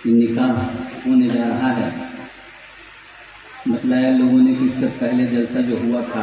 نکاح ہونے جا رہا ہے۔ بتلایا لوگوں نے کہ اس سے پہلے جلسہ جو ہوا تھا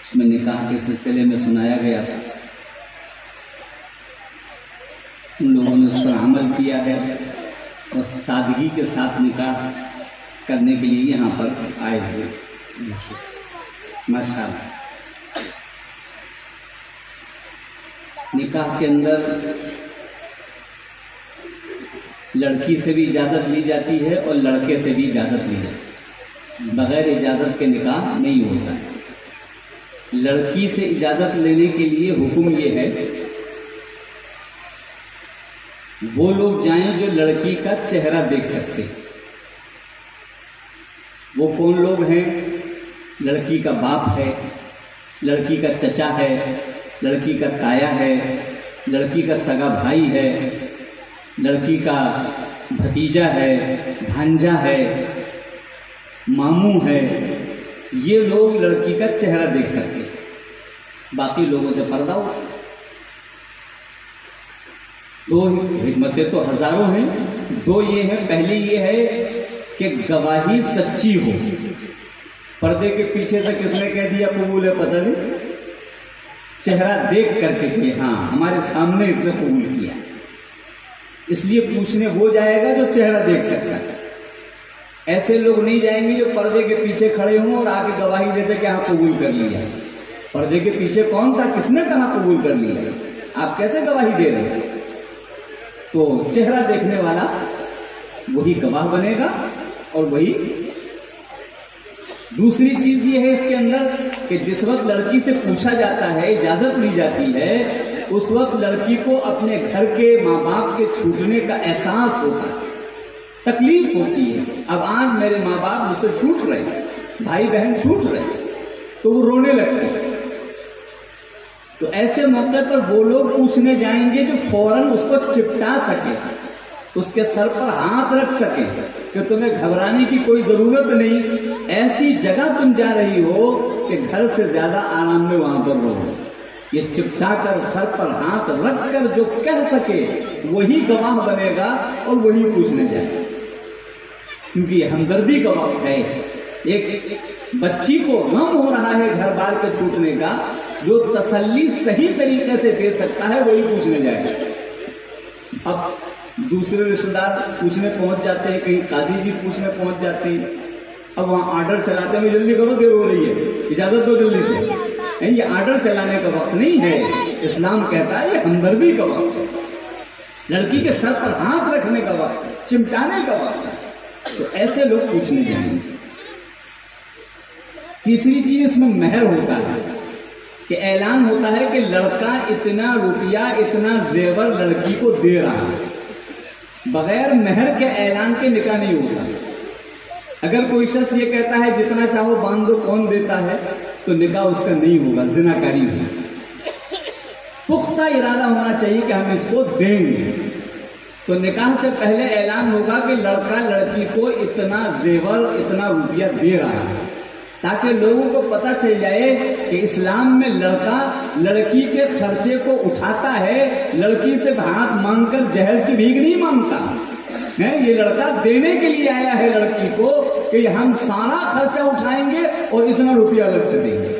اس میں نکاح کے سلسلے میں سنایا گیا تھا، ان لوگوں نے اس پر عمل کیا ہے اور سادگی کے ساتھ نکاح کرنے کے لیے یہاں پر آئے ہوئے ماشاءاللہ۔ نکاح کے اندر لڑکی سے بھی اجازت لی جاتی ہے اور لڑکے سے بھی اجازت لی جاتی ہے، بغیر اجازت کے نکاح نہیں ہوتا ہے۔ لڑکی سے اجازت لینے کے لیے حکم یہ ہے وہ لوگ جائیں جو لڑکی کا چہرہ دیکھ سکتے۔ وہ کون لوگ ہیں؟ لڑکی کا باپ ہے، لڑکی کا چچا ہے، لڑکی کا تایا ہے، لڑکی کا سگا بھائی ہے، لڑکی کا بھتیجا ہے، بھانجا ہے، ماموں ہے، یہ لوگ لڑکی کا چہرہ دیکھ سکتے، باقی لوگوں سے پردہ ہو۔ دو حکمتیں تو ہزاروں ہیں، دو یہ ہیں، پہلی یہ ہے کہ گواہی سچی ہو۔ پردے کے پیچھے سے کس نے کہہ دیا قبول ہے پتہ نہیں، چہرہ دیکھ کر کے کہ ہاں ہمارے سامنے اس نے قبول کیا، اس لیے پوچھنے وہ جائے گا جو چہرہ دیکھ سکتا ہے۔ ایسے لوگ نہیں جائیں گے جو پردے کے پیچھے کھڑے ہوں اور آ کے گواہی دیتے کہ ہاں قبول کر لیا۔ پردے کے پیچھے کون تھا؟ کس نے کہا قبول کر لیا؟ آپ کیسے گواہی دے رہے ہیں؟ تو چہرہ دیکھنے والا وہی گواہ بنے گا اور وہی۔ دوسری چیز یہ ہے اس کے اندر کہ جس وقت لڑکی سے پوچھا جاتا ہے، اجازت لی جاتی ہے، اس وقت لڑکی کو اپنے گھر کے ماں باپ کے چھوٹنے کا احساس ہوتا ہے، تکلیف ہوتی ہے۔ اب آج میرے ماں باپ مجھ سے چھوٹ رہے، بھائی بہن چھوٹ رہے، تو وہ رونے لگتے ہیں۔ تو ایسے موقع پر وہ لوگ پوچھنے جائیں گے جو فوراً اس کو چپٹا سکے، اس کے سر پر ہاتھ رکھ سکے کہ تمہیں گھبرانے کی کوئی ضرورت نہیں، ایسی جگہ تم جا رہی ہو کہ گھر سے زیادہ آرام میں وہاں پر رہو۔ یہ چپٹا کر سر پر ہاتھ رکھ کر جو کہہ سکے وہی گواہ بنے گا اور وہی پوچھنے جائے گا، کیونکہ یہ ہمدردی کا وقت ہے۔ ایک بچی کو غم ہو رہا ہے گھر بار کے چھوٹنے کا، جو تسلی صحیح طریقے سے دے سکتا ہے وہی پوچھنے جائے گا۔ اب دوسرے رشتے دار پوچھنے پہنچ جاتے ہیں، کہیں قاضی جی پوچھنے پہنچ جاتے ہیں، اب وہاں آرڈر چلاتے ہیں جلدی کرو دیر ہو رہی ہے، اجازت دو جلدی سے۔ یہ آرڈر چلانے کا وقت نہیں ہے، اسلام کہتا ہے یہ ہمدردی کا وقت ہے، لڑکی کے سر پر ہاتھ رکھنے کا وقت ہے، چمٹانے کا وقت ہے۔ تو ایسے لوگ پوچھنے جائیں گے۔ تیسری چیز اس میں مہر ہوتا ہے کہ اعلان ہوتا ہے کہ لڑکا اتنا روپیہ اتنا زیور لڑکی کو دے رہا ہے، بغیر مہر کے اعلان کے نکاح نہیں ہوتا۔ اگر کوئی شخص یہ کہتا ہے جتنا چاہو باندھ دو، کون دیتا ہے، تو نکاح اس کا نہیں ہوگا، زناکاری ہوگی۔ پختہ ارادہ ہونا چاہیے کہ ہم اس کو دیں گے۔ تو نکاح سے پہلے اعلان ہوگا کہ لڑکا لڑکی کو اتنا زیور اتنا روپیہ دے رہا ہے، تاکہ لوگوں کو پتہ چل جائے کہ اسلام میں لڑکا لڑکی کے خرچے کو اٹھاتا ہے، لڑکی سے ہاتھ مانگ کر جہیز کی بھیک نہیں مانگتا ہے، یہ لڑکا دینے کے لیے آیا ہے لڑکی کو کہ ہم سارا خرچہ اٹھائیں گے اور اتنا روپیہ الگ سے دیں گے۔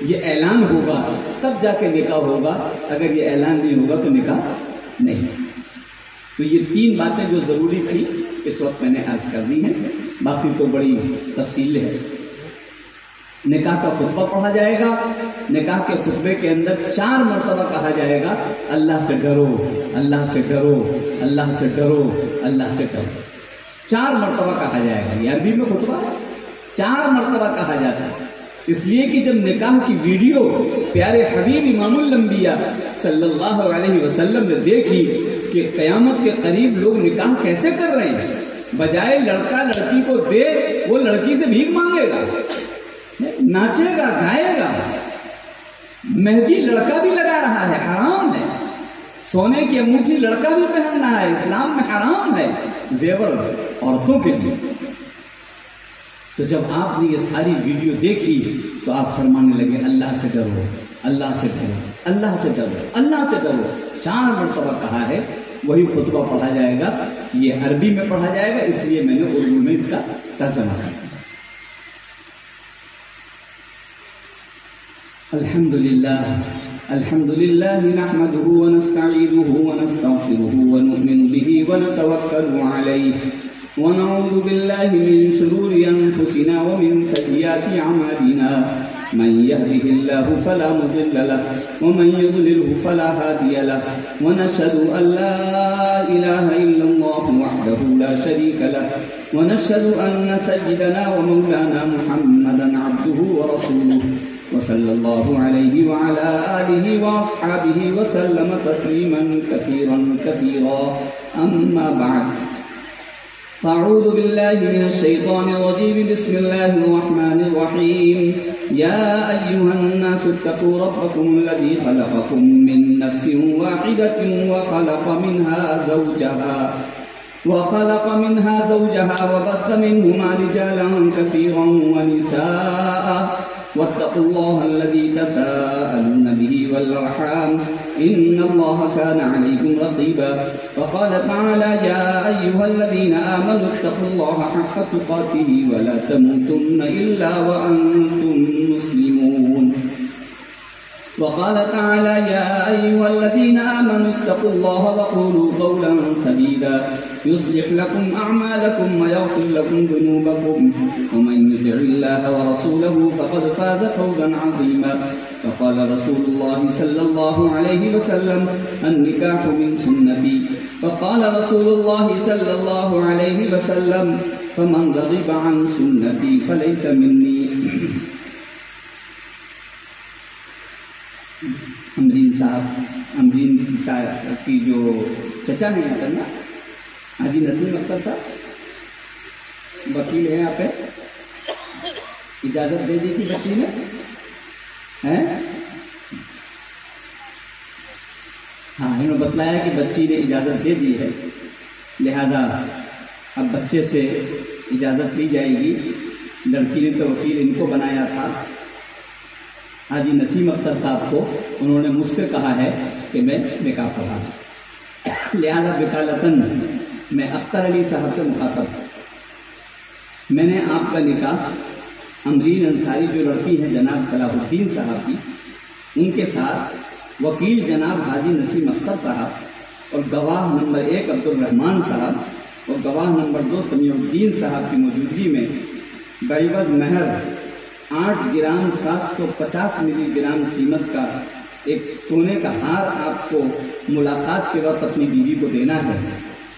یہ اعلان ہوگا تب جا کے نکاح ہوگا، اگر یہ اعلان نہیں ہوگا تو نکاح نہیں۔ تو یہ تین باتیں جو ضروری تھی اس وقت میں نے عرض کر دی ہیں، باقی تو بڑی تفصیل ہے۔ نکاح کا خطبہ پڑھا جائے گا، نکاح کے خطبے کے اندر 4 مرتبہ کہا جائے گا اللہ سے ڈرو، اللہ سے ڈرو، اللہ سے ڈرو، اللہ سے ڈرو۔ 4 مرتبہ کہا جائے گا، یہ عربی میں خطبہ 4 مرتبہ کہا جاتا ہے، اس لیے کہ جب نکاح کی ویڈیو پیارے حبیب امام الانبیاء صلی اللہ علیہ وسلم نے دیکھی کہ قیامت کے قریب لوگ نکاح کیسے کر رہے ہیں، بجائے لڑکا لڑکی کو دے وہ لڑکی سے بھیک مانگے گا، ناچے گا، گائے گا، مہندی لڑکا بھی لگا رہا ہے، حرام ہے، سونے کی انگوٹھی لڑکا بھی پہن رہا ہے، اسلام میں حرام ہے، زیور عورتوں کے لیے۔ تو جب آپ نے یہ ساری ویڈیو دیکھی تو آپ فرمانے لگے اللہ سے ڈرو، اللہ سے ڈرو، اللہ سے ڈرو، اللہ سے ڈرو۔ 4 مرتبہ کہا ہے وہی خطبہ پڑھا جائے گا. یہ عربی میں پڑھا جائے گا، اس لیے میں نے اردو میں اس کا ترجمہ کیا. الحمد لله نحمده ونستعينه ونستغفره ونؤمن به ونتوكل عليه ونعوذ بالله من شرور أنفسنا ومن سيئات أعمالنا. من يهده الله فلا مضل له ومن يضلله فلا هادي له ونشهد أن لا إله إلا الله وحده لا شريك له ونشهد أن سيدنا ومولانا محمدا عبده ورسوله وصلى الله عليه وعلى آله وأصحابه وسلم تسليما كثيرا كثيرا. أما بعد، فأعوذ بالله من الشيطان الرجيم. بسم الله الرحمن الرحيم. يا أيها الناس اتقوا ربكم الذي خلقكم من نفس واحدة وخلق منها زوجها وبث منهما رجالا كثيرا ونساء واتقوا الله الذي تساءلون به والأرحام إن الله كان عليكم رقيبا. فقال تعالى: يا أيها الذين آمنوا اتقوا الله حق تقاته ولا تموتن إلا وأنتم مسلمون. وقال تعالى: يا أيها الذين آمنوا اتقوا الله وقولوا قولا سديدا يصلح لكم أعمالكم ويغفر لكم ذنوبكم ومن يطع الله ورسوله فقد فاز فوزا عظيما. فقال رسول الله صلى الله عليه وسلم: النكاح من سنتي. فقال رسول الله صلى الله عليه وسلم: فمن رغب عن سنتي فليس مني. امرین صاحب کی جو چچا ہیں یہاں پر نا، حاجی نسیم اختر صاحب وکیل ہیں یہاں پہ، اجازت دے دی تھی بچی نے، ہاں انہوں نے بتلایا کہ بچی نے اجازت دے دی ہے، لہذا اب بچے سے اجازت لی جائے گی. لڑکی نے تو وکیل ان کو بنایا تھا، حاجی نسیم اختر صاحب کو. انہوں نے مجھ سے کہا ہے کہ میں نکاح پڑھا، لہذا وکالتاً میں اختر علی صاحب سے مخاطب. میں نے آپ کا نکاح امرین انصاری جو لڑکی ہے جناب صلاح الدین صاحب کی، ان کے ساتھ وکیل جناب حاجی نسیم اختر صاحب اور گواہ نمبر 1 عبد الرحمان صاحب اور گواہ نمبر 2 سمیع الدین صاحب کی موجودگی میں بعوض مہر 8 گرام 750 ملی گرام قیمت کا ایک سونے کا ہار آپ کو ملاقات کے وقت اپنی بیوی کو دینا ہے.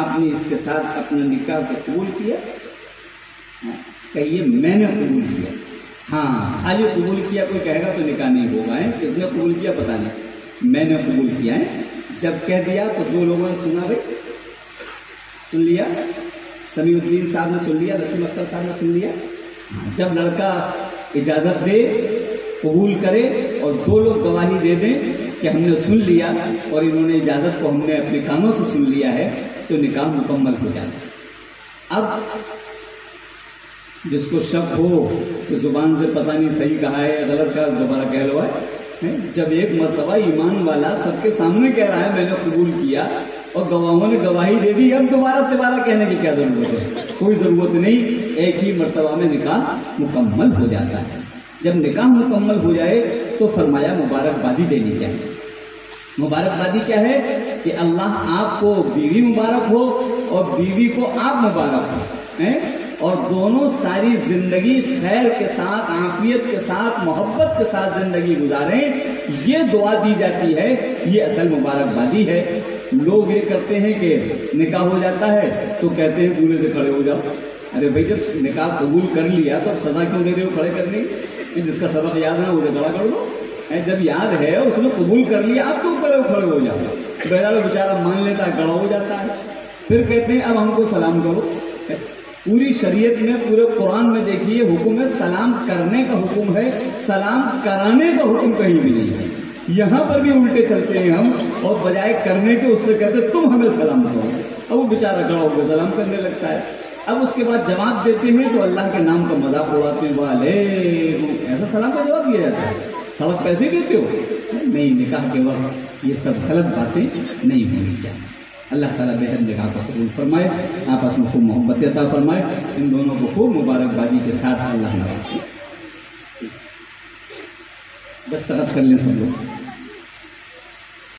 آپ نے اس کے ساتھ اپنا نکاح کو قبول کیا؟ کہیے میں نے قبول کیا. ہاں خالی قبول کیا، کوئی کہے گا تو نکاح نہیں ہوگا. کس نے قبول کیا پتہ نہیں، میں نے قبول کیا ہے. جب کہہ دیا تو 2 لوگوں نے سنا، بھائی سن لیا، سمیع الدین صاحب نے سن لیا، نسیم اختر صاحب نے سن لیا. جب لڑکا اجازت دے، قبول کرے اور 2 لوگ گواہی دے دیں کہ ہم نے سن لیا اور انہوں نے اجازت کو ہم نے اپنے کانوں سے سن لیا ہے، تو نکاح مکمل ہو جاتا ہے. اب جس کو شک ہو کہ زبان سے پتہ نہیں صحیح کہا ہے غلط کہا، دوبارہ کہہ لو ہے. جب ایک مرتبہ ایمان والا سب کے سامنے کہہ رہا ہے میں نے قبول کیا اور گواہوں نے گواہی دے دی، اب دوبارہ کہنے کی کیا ضرورت ہے؟ کوئی ضرورت نہیں، ایک ہی مرتبہ میں نکاح مکمل ہو جاتا ہے. جب نکاح مکمل ہو جائے تو فرمایا مبارکبادی دینی چاہیے. مبارکبادی کیا ہے کہ اللہ آپ کو بیوی مبارک ہو اور بیوی کو آپ مبارک ہو، اور دونوں ساری زندگی خیر کے ساتھ، عافیت کے ساتھ، محبت کے ساتھ زندگی گزاریں، یہ دعا دی جاتی ہے. یہ اصل مبارکبادی ہے. لوگ یہ کرتے ہیں کہ نکاح ہو جاتا ہے تو کہتے ہیں دولہے سے کھڑے ہو جاؤ. ارے بھائی جب نکاح قبول کر لیا تو سزا کیوں دے رہے ہو کھڑے کرنے کی؟ جس کا سبق یاد نہ اسے کھڑا کر دو. جب یاد ہے اس نے قبول کر لیا، آپ تو کھڑے ہو جاؤ. بہرحال بیچارہ مان لیتا ہے، کھڑا ہو جاتا ہے. پھر کہتے ہیں اب ہم کو سلام کرو. پوری شریعت میں، پورے قرآن میں دیکھیے حکم ہے سلام کرنے کا حکم ہے، سلام کرانے کا حکم کہیں بھی نہیں ہے. یہاں پر بھی الٹے چلتے ہیں ہم، اور بجائے کرنے کے اس سے کہتے تم ہمیں سلام کرو. اب وہ بیچارہ کھڑا ہو کے سلام کرنے لگتا ہے. اب اس کے بعد جواب دیتے ہیں تو اللہ کے نام کا مذاق اڑاتے ہیں. وعلیکم، ایسا سلام کا جواب دیا جاتا ہے؟ سڑک پیسے دیتے ہو؟ نہیں، نکاح کے وقت یہ سب غلط باتیں نہیں ہونی چاہیے. اللہ تعالیٰ بہتر نکاح کو قبول فرمائے، آپس میں خوب محبت عطا فرمائے، ان دونوں کو خوب مبارکبادی کے ساتھ اللہ نوازے۔ دستخط کر لیں سب لوگ۔